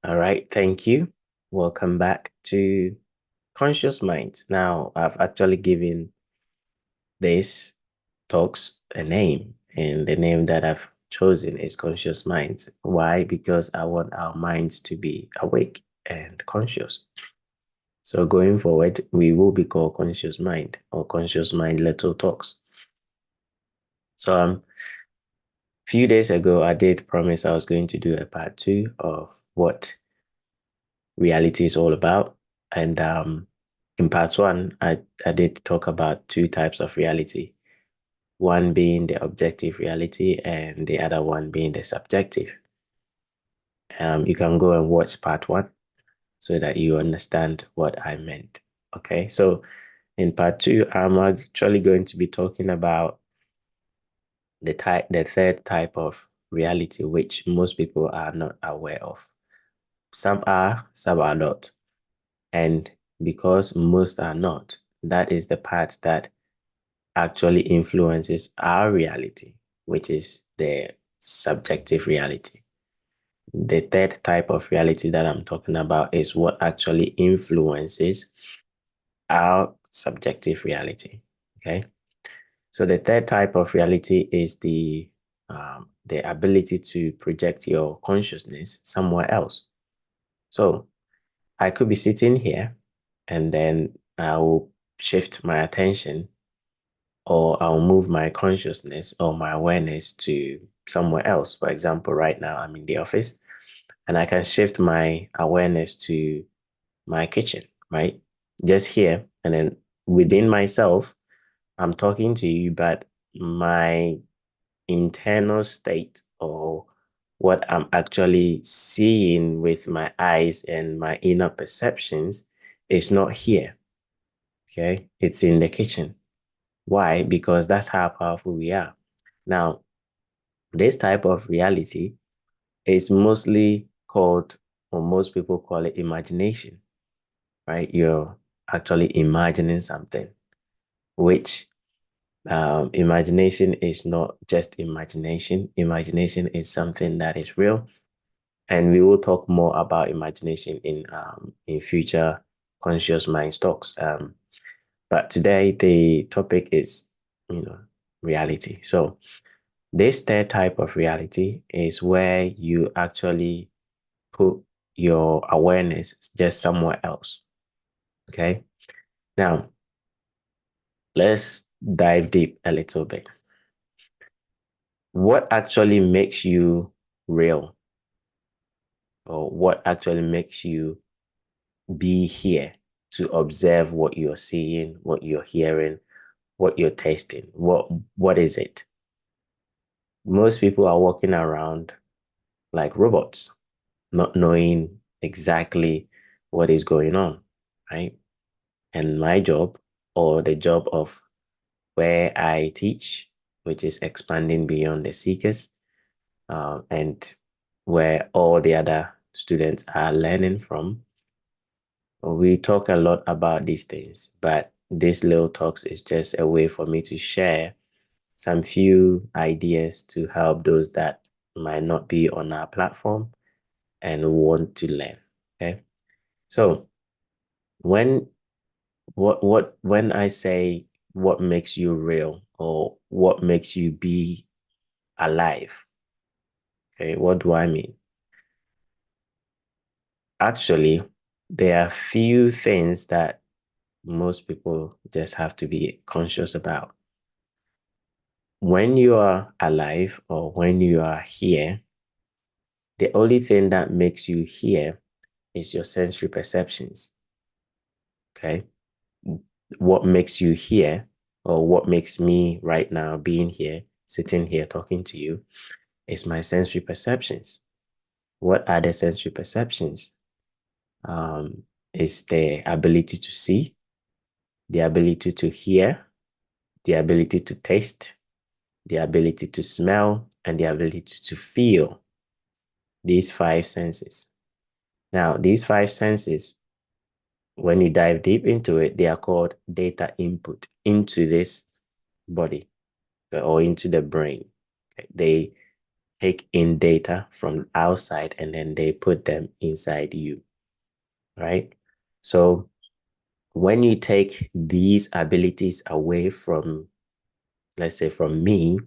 All right, thank you. Welcome back to Conscious Minds. Now, I've actually given this talks a name, and the name that I've chosen is Conscious Minds. Why? Because I want our minds to be awake and conscious. So going forward, we will be called Conscious Mind or Conscious Mind Little Talks. So a few days ago, I did promise I was going to do a part two of what reality is all about. And in part one, I did talk about two types of reality, one being the objective reality and the other one being the subjective. You can go and watch part one so that you understand what I meant. Okay, so in part two, I'm actually going to be talking about the third type of reality, which most people are not aware of. Some are not. And because most are not, that is the part that actually influences our reality, which is the subjective reality. The third type of reality that I'm talking about is what actually influences our subjective reality. Okay. So the third type of reality is the ability to project your consciousness somewhere else. So I could be sitting here and then I will shift my attention or I'll move my consciousness or my awareness to somewhere else. For example, right now I'm in the office and I can shift my awareness to my kitchen, right? Just here. And then within myself, I'm talking to you, but my internal state or what I'm actually seeing with my eyes and my inner perceptions is not here. Okay. It's in the kitchen. Why? Because that's how powerful we are. Now, this type of reality is mostly called, or most people call it imagination, right? You're actually imagining something, which imagination is not just imagination. Imagination is something that is real. And we will talk more about imagination in future conscious mind talks. But today the topic is, reality. So this third type of reality is where you actually put your awareness just somewhere else. Okay. Now let's dive deep a little bit. What actually makes you real, or what actually makes you be here to observe what you're seeing, what you're hearing, what you're tasting? What is it? Most people are walking around like robots, not knowing exactly what is going on, right? And my job, or the job of where I teach, which is expanding beyond the seekers, and where all the other students are learning from, we talk a lot about these things, but this little talks is just a way for me to share some few ideas to help those that might not be on our platform and want to learn. Okay. So when when I say what makes you real or what makes you be alive, okay, what do I mean? Actually, there are few things that most people just have to be conscious about. When you are alive or when you are here, the only thing that makes you here is your sensory perceptions. Okay. What makes you here, or what makes me right now being here, sitting here talking to you, is my sensory perceptions. What are the sensory perceptions? Is the ability to see, the ability to hear, the ability to taste, the ability to smell, and the ability to feel. These five senses. Now, these five senses, when you dive deep into it, they are called data input into this body or into the brain. Okay. take in data from outside and then they put them inside you, right? So when you take these abilities away from, let's say, from me,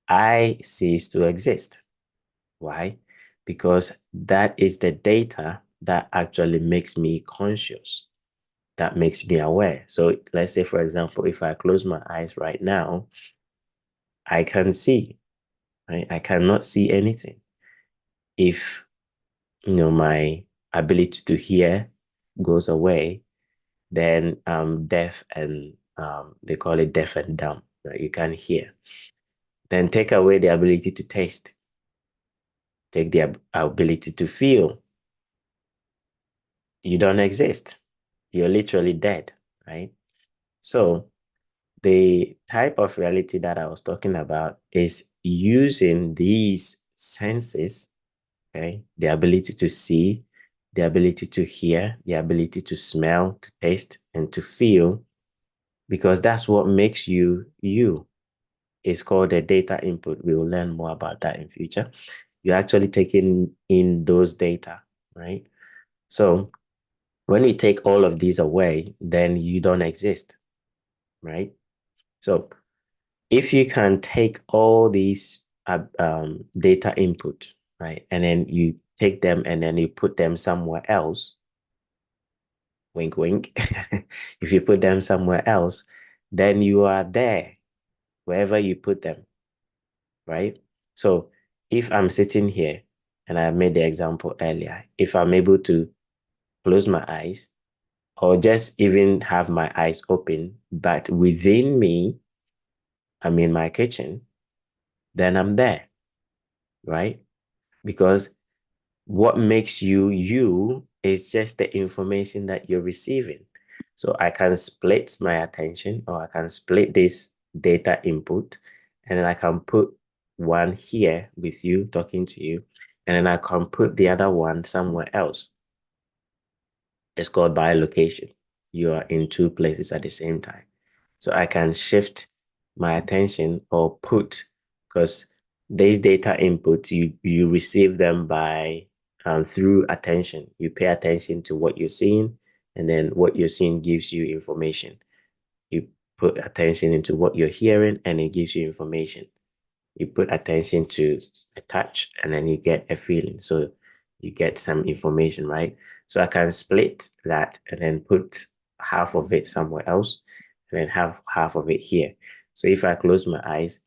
I cease to exist. Why? Because that is the data that actually makes me conscious, that makes me aware. So let's say, for example, if I close my eyes right now, I can see, right? I cannot see anything. If, my ability to hear goes away, then I'm deaf and they call it deaf and dumb. Right? You can't hear. Then take away the ability to taste, take the ability to feel. You don't exist. You're literally dead, right? So the type of reality that I was talking about is using these senses, okay? The ability to see, the ability to hear, the ability to smell, to taste, and to feel, because that's what makes you you. It's called a data input. We will learn more about that in future. You're actually taking in those data, right? So when you take all of these away, then you don't exist, right? So if you can take all these data input, right, and then you take them and then you put them somewhere else, wink, wink. If you put them somewhere else, then you are there wherever you put them, right? So if I'm sitting here, and I made the example earlier, if I'm able to close my eyes or just even have my eyes open, but within me, I'm in my kitchen, then I'm there, right? Because what makes you you is just the information that you're receiving. So I can split my attention, or I can split this data input, and then I can put one here with you, talking to you, and then I can put the other one somewhere else. It's called bilocation. You are in two places at the same time. So I can shift my attention or put, because these data inputs, you receive them by through attention. You pay attention to what you're seeing, and then what you're seeing gives you information. You put attention into what you're hearing, and it gives you information. You put attention to a touch, and then you get a feeling. So you get some information, right? So I can split that and then put half of it somewhere else and then have half of it here. So if I close my eyes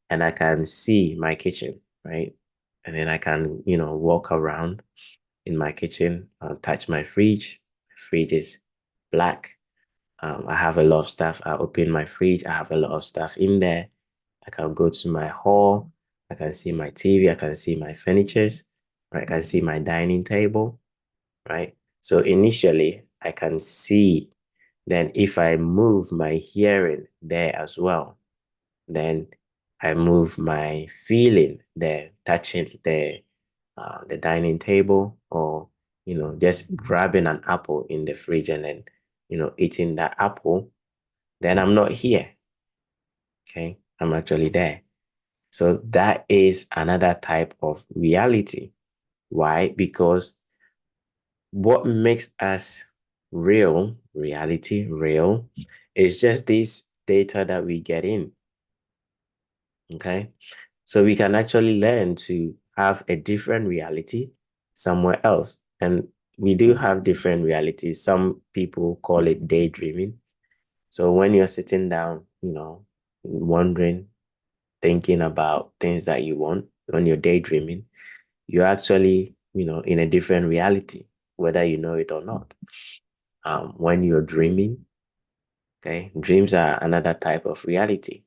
and I can see my kitchen, right? And then I can, walk around in my kitchen, touch my fridge. My fridge is black. I have a lot of stuff. I open my fridge. I have a lot of stuff in there. I can go to my hall. I can see my TV. I can see my furnitures. Right? I can see my dining table. Right? So initially, I can see. Then if I move my hearing there as well, then I move my feeling there, touching the dining table, or just grabbing an apple in the fridge and then eating that apple. Then I'm not here. Okay, I'm actually there. So that is another type of reality. Why? Because what makes us reality real, is just this data that we get in. Okay. So we can actually learn to have a different reality somewhere else. And we do have different realities. Some people call it daydreaming. So when you're sitting down, wondering, thinking about things that you want, when you're daydreaming, you're actually, in a different reality, whether you know it or not. When you're dreaming, okay, dreams are another type of reality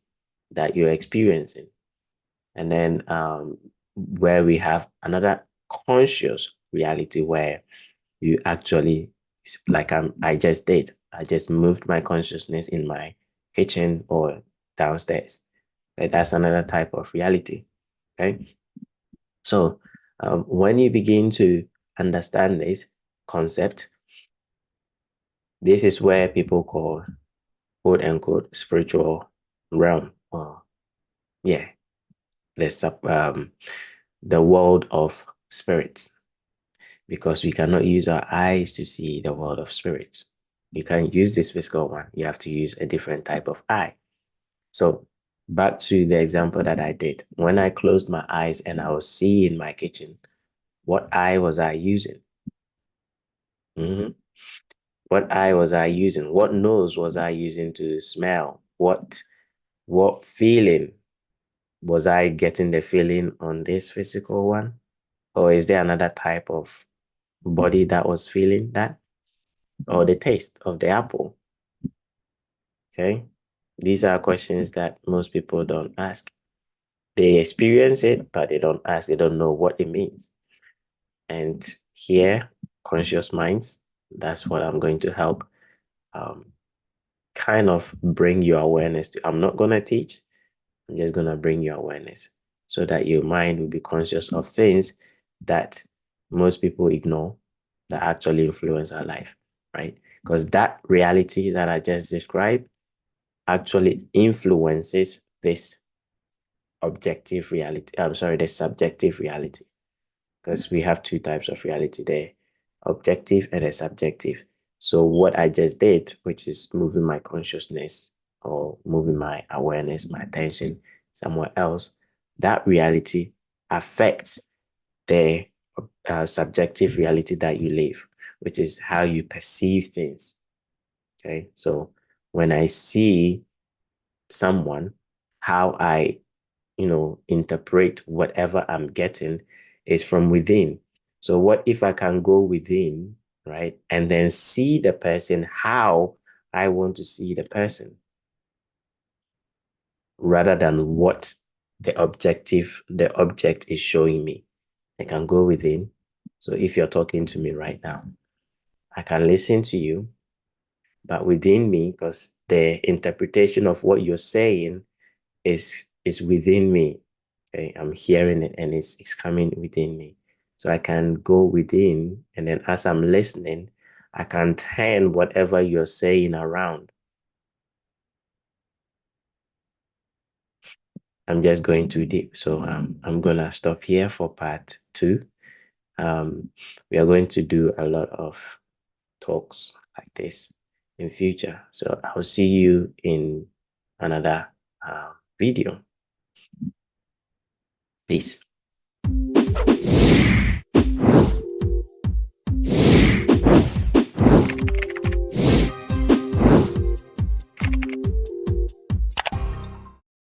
that you're experiencing. And then where we have another conscious reality where you actually, like I just did, I just moved my consciousness in my kitchen or downstairs. That's another type of reality. Okay. So when you begin to understand this concept, this is where people call, quote unquote, spiritual realm. Or yeah. the world of spirits, because we cannot use our eyes to see the world of spirits. You can't use this physical one. You have to use a different type of eye. So back to the example that I did. When I closed my eyes and I was seeing my kitchen, what eye was I using? Mhm. What eye was I using? What nose was I using to smell? What feeling was I getting the feeling on this physical one? Or is there another type of body that was feeling that? Or the taste of the apple? Okay. These are questions that most people don't ask. They experience it, but they don't ask, they don't know what it means. And here, conscious minds, that's what I'm going to help um, kind of bring your awareness to. I'm not going to teach, I'm just going to bring your awareness so that your mind will be conscious of things that most people ignore that actually influence our life, right? Because that reality that I just described actually influences this objective reality. I'm sorry, the subjective reality, because we have two types of reality there, objective and a subjective. So what I just did, which is moving my consciousness or moving my awareness, my attention somewhere else, that reality affects the subjective reality that you live, which is how you perceive things. Okay. So when I see someone, how I interpret whatever I'm getting is from within. So what if I can go within, right? And then see the person how I want to see the person rather than what the object is showing me. I can go within. So if you're talking to me right now, I can listen to you, but within me, because the interpretation of what you're saying is within me. Okay, I'm hearing it and it's coming within me. So I can go within, and then as I'm listening, I can turn whatever you're saying around. I'm just going too deep. So I'm gonna stop here for part two. We are going to do a lot of talks like this in future. So I'll see you in another video. Peace.